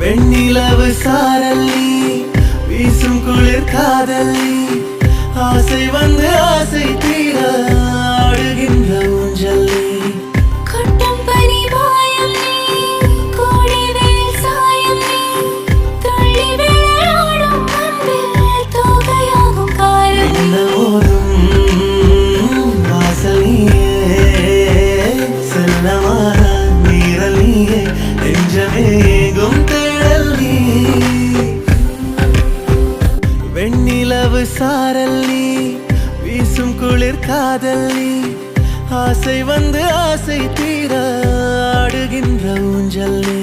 வெண்ணிலவு சாரல்லி வீசும் குளிர் காதல்லி ஆசை வந்து ஆசை தீர ஆடுகின்ற ஊஞ்சல்லி கொட்டும் பனி வாயம் நீ கோடி வேல் சாயம் நீ துள்ளி விளையாடும் அன்பில் தோகையாகும் காலம் என்ன ஓடும் வாசல் நீயே செல்லமான நீரல் நீயே நெஞ்சமேகும் தேடல் நீ வெண்ணிலவு சாரல்லி வீசும் குளிர் காதல்லி ஆசை வந்து ஆசை தீர ஆடுகின்ற ஊஞ்சல்லி